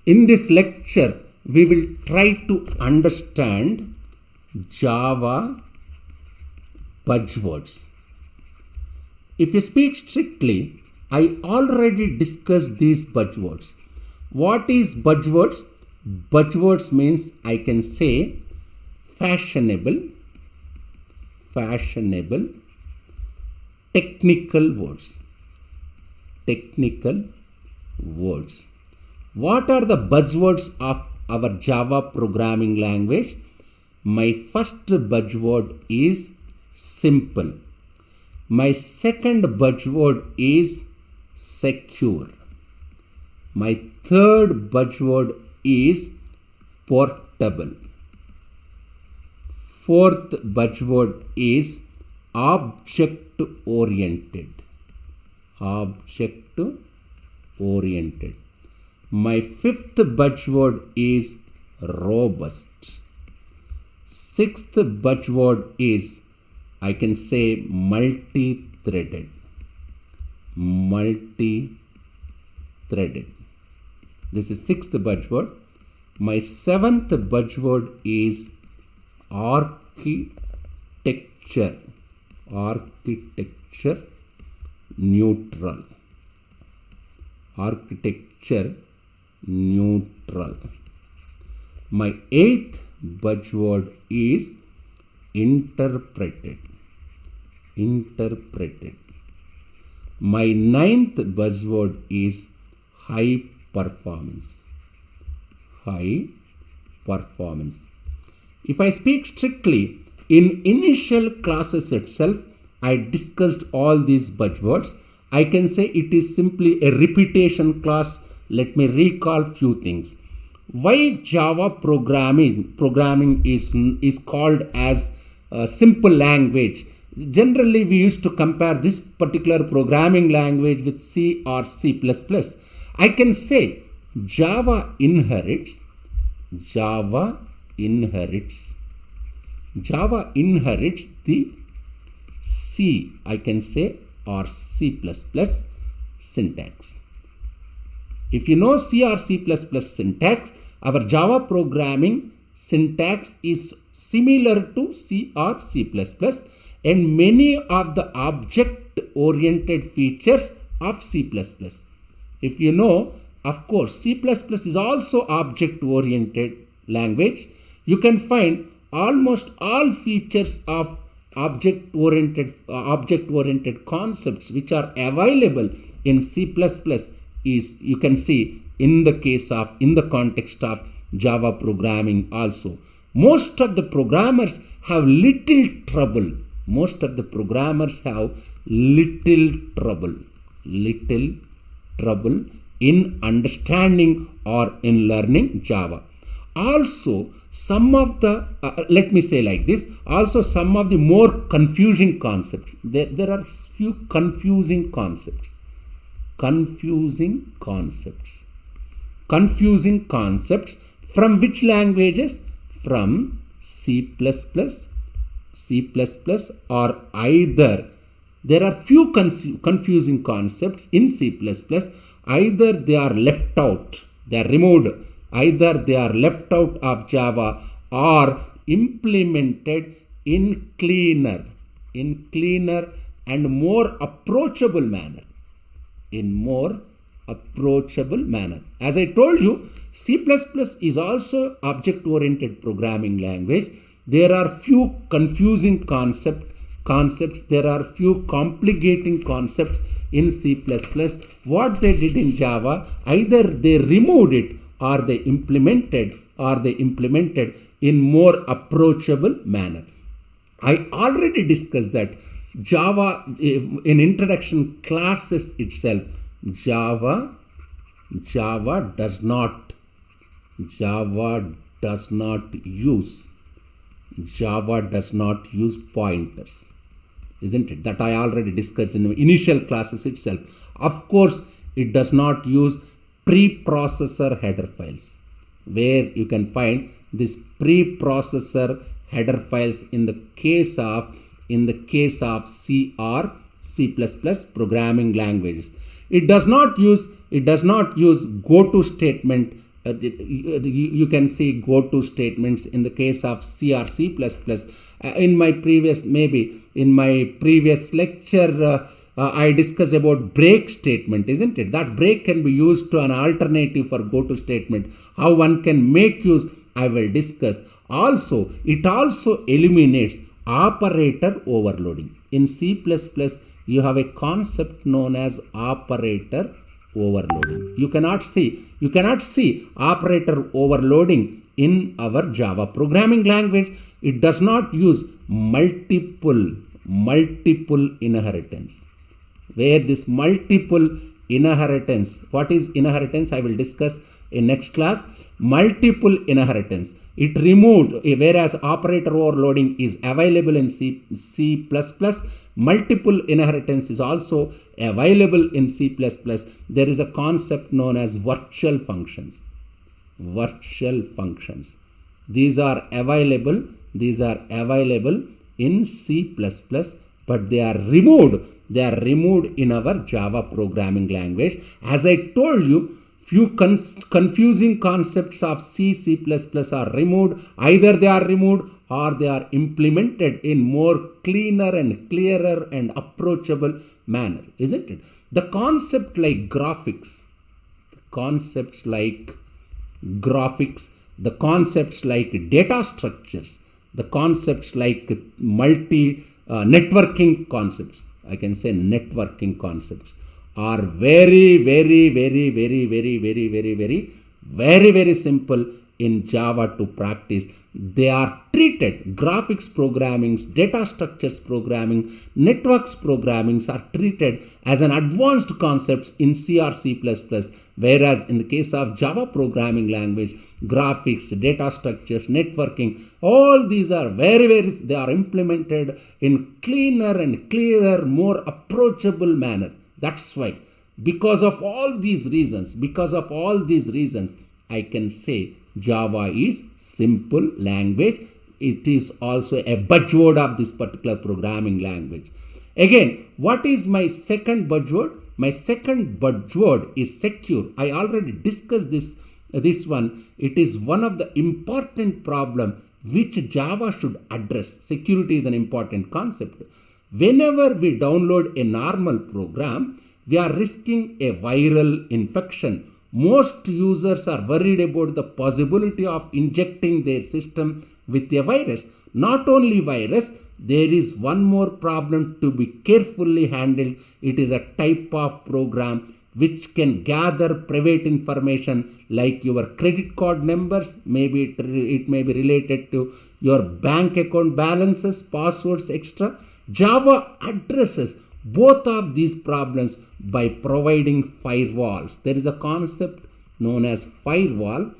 In this lecture, we will try to understand Java buzzwords. If you speak strictly, I already discussed these buzzwords. What is buzzwords? Buzzwords means I can say fashionable, technical words. What are the buzzwords of our Java programming language? My first buzzword is simple. My second buzzword is secure. My third buzzword is portable. Fourth buzzword is object oriented. My fifth buzzword is robust. Sixth buzzword is, I can say, multi-threaded. This is sixth buzzword. My seventh buzzword is architecture neutral. My eighth buzzword is interpreted. My ninth buzzword is high performance. If I speak strictly, in initial classes itself, I discussed all these buzzwords. I can say it is simply a repetition class. Let me recall few things. Why Java programming is called as a simple language? Generally, we used to compare this particular programming language with C or C++. I can say Java inherits the C, I can say, or C++ syntax. If you know C or C++ syntax, our Java programming syntax is similar to C or C++, and many of the object-oriented features of C++. If you know, of course, C++ is also object-oriented language. You can find almost all features of object-oriented concepts which are available in C++ is, you can see, in the context of Java programming also. Most of the programmers have little trouble in understanding or in learning Java. Also, some of the, let me say like this, also some of the more confusing concepts. There are few confusing concepts from which languages? From C++, or either there are few confusing concepts in C++, either they are left out, they are removed, either they are left out of Java or implemented in cleaner and more approachable manner. As I told you, C++ is also object-oriented programming language. There are few confusing concepts. There are few complicating concepts in C++. What they did in Java, either they removed it or they implemented in more approachable manner. I already discussed that Java, in introduction classes itself, Java does not use pointers, isn't it? That I already discussed in the initial classes itself. Of course, it does not use preprocessor header files, where you can find this preprocessor header files in the case of C or C++ programming languages. It does not use goto statement you can see go-to statements in the case of C or C++. In my previous lecture, I discussed about break statement, isn't it? That break can be used to an alternative for go-to statement. How one can make use, I will discuss. Also, it also eliminates operator overloading. In C++, you have a concept known as operator overloading. You cannot see operator overloading in our Java programming language. It does not use multiple inheritance. Where this multiple inheritance, what is inheritance? I will discuss in next class. Multiple inheritance, it removed, whereas operator overloading is available in C++. Multiple inheritance is also available in C++. There is a concept known as virtual functions. Virtual functions. These are available in C++, but they are removed. They are removed in our Java programming language. As I told you, few confusing concepts of C, C++ are removed. Either they are removed or they are implemented in more cleaner and clearer and approachable manner, isn't it? The concept like graphics, the concepts like data structures, the concepts like networking concepts, I can say networking concepts, are very simple in Java to practice. They are treated, graphics programming, data structures programming, networks programming are treated as an advanced concepts in C or C++, whereas in the case of Java programming language, graphics, data structures, networking, all these are they are implemented in cleaner and clearer, more approachable manner. That's why, because of all these reasons, I can say Java is simple language. It is also a buzzword of this particular programming language. Again, what is my second buzzword? My second buzzword is secure. I already discussed this one. It is one of the important problem which Java should address. Security is an important concept. Whenever we download a normal program, we are risking a viral infection. Most users are worried about the possibility of injecting their system with a virus. Not only virus, there is one more problem to be carefully handled. It is a type of program which can gather private information like your credit card numbers, maybe it may be related to your bank account balances, passwords, etc. Java addresses both of these problems by providing firewalls. There is a concept known as firewall.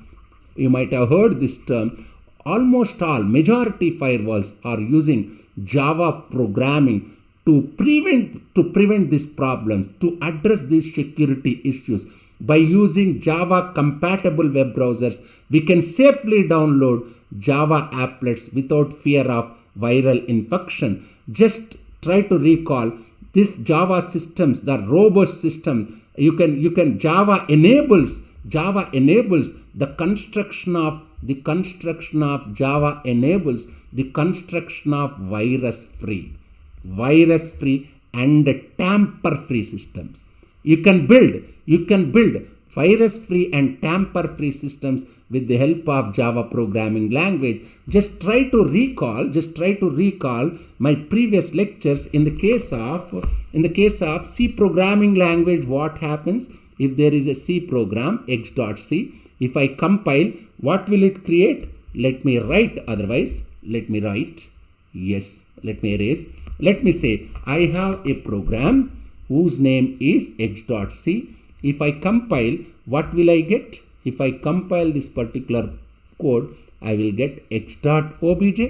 You might have heard this term. Almost all, majority firewalls are using Java programming to prevent these problems, to address these security issues. By using Java compatible web browsers, we can safely download Java applets without fear of viral infection. Just try to recall this Java systems, the robust system. Java enables the construction of virus-free and tamper-free systems. You can build virus-free and tamper-free systems with the help of Java programming language. Just try to recall my previous lectures. In the case of C programming language, what happens if there is a C program x.c? If I compile, what will it create? Let me write, otherwise let me write. Yes, let me erase. Let me say I have a program whose name is x.c. If I compile, what will I get? If I compile this particular code, I will get x.obj.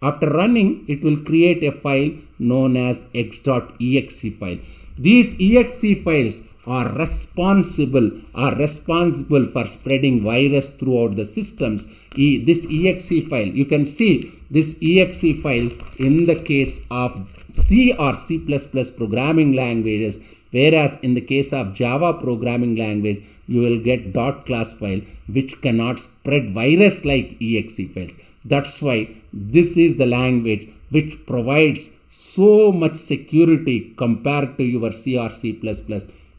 After running, it will create a file known as x.exe file. These exe files are responsible for spreading virus throughout the systems. This exe file, you can see this exe file in the case of C or C++ programming languages, Whereas in the case of Java programming language, you will get .class file which cannot spread virus like exe files. That's why this is the language which provides so much security compared to your C or C++.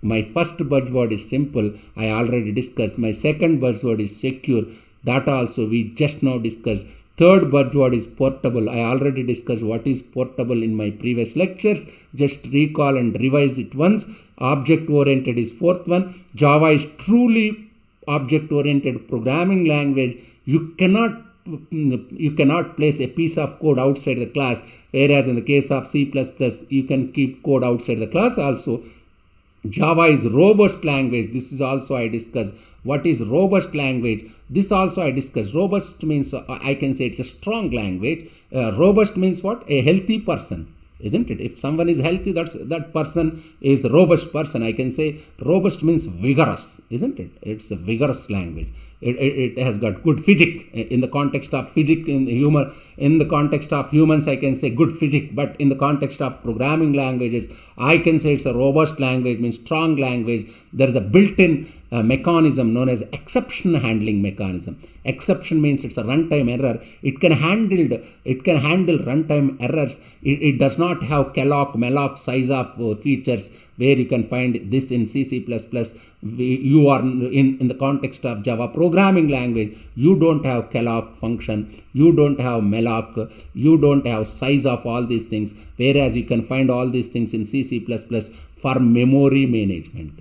My first buzzword is simple, I already discussed. My second buzzword is secure, that also we just now discussed. Third buzzword is portable. I already discussed what is portable in my previous lectures. Just recall and revise it once. Object oriented is fourth one. Java is truly object oriented programming language. You cannot place a piece of code outside the class, whereas in the case of C++, you can keep code outside the class also. Java is robust language. This is also I discussed. What is robust language? This also I discussed. Robust means I can say it's a strong language. Robust means what? A healthy person, isn't it? If someone is healthy, that person is a robust person. I can say robust means vigorous, isn't it? It's a vigorous language. It has got good physics. In the context of physics in humor, in the context of humans, I can say good physics. But in the context of programming languages, I can say it's a robust language, means strong language. There is a built-in mechanism known as exception handling mechanism. Exception means it's a runtime error. It can handle runtime errors. It does not have malloc size of features where you can find this in C++. You are in the context of Java programming language, you don't have calloc function, you don't have malloc, you don't have size of all these things, whereas you can find all these things in C++ for memory management.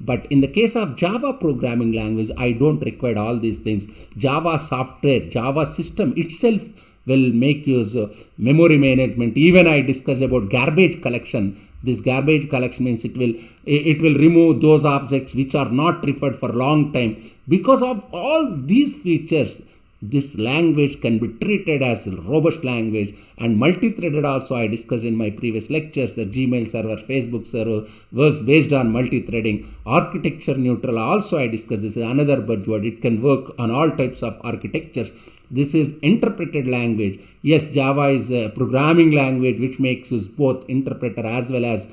But in the case of Java programming language, I don't require all these things. Java software, Java system itself will make use of memory management. Even I discussed about garbage collection. This garbage collection means it will remove those objects which are not referred for a long time. Because of all these features, this language can be treated as a robust language. And multi-threaded also I discussed in my previous lectures. The Gmail server, Facebook server works based on multi-threading. Architecture neutral also I discussed. This is another buzzword. It can work on all types of architectures. This is interpreted language. Yes, Java is a programming language which makes use both interpreter as well as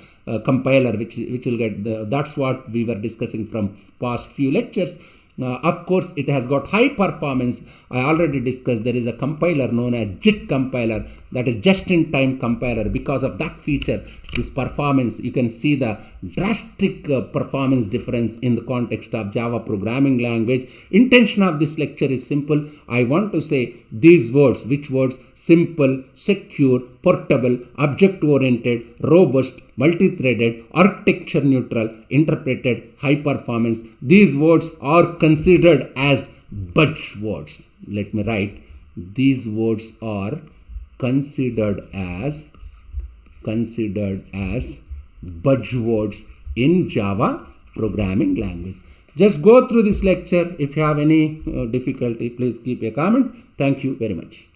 compiler, which will get that's what we were discussing from past few lectures. Of course, it has got high performance. I already discussed there is a compiler known as JIT compiler, that is just-in-time compiler. Because of that feature, this performance, you can see the drastic performance difference in the context of Java programming language. Intention of this lecture is simple. I want to say these words. Which words? Simple, secure, portable, object-oriented, robust, multi-threaded, architecture neutral, interpreted, high performance. These words are considered as buzzwords. Let me write. These words are considered as buzzwords in Java programming language. Just go through this lecture. If you have any difficulty, please keep a comment. Thank you very much.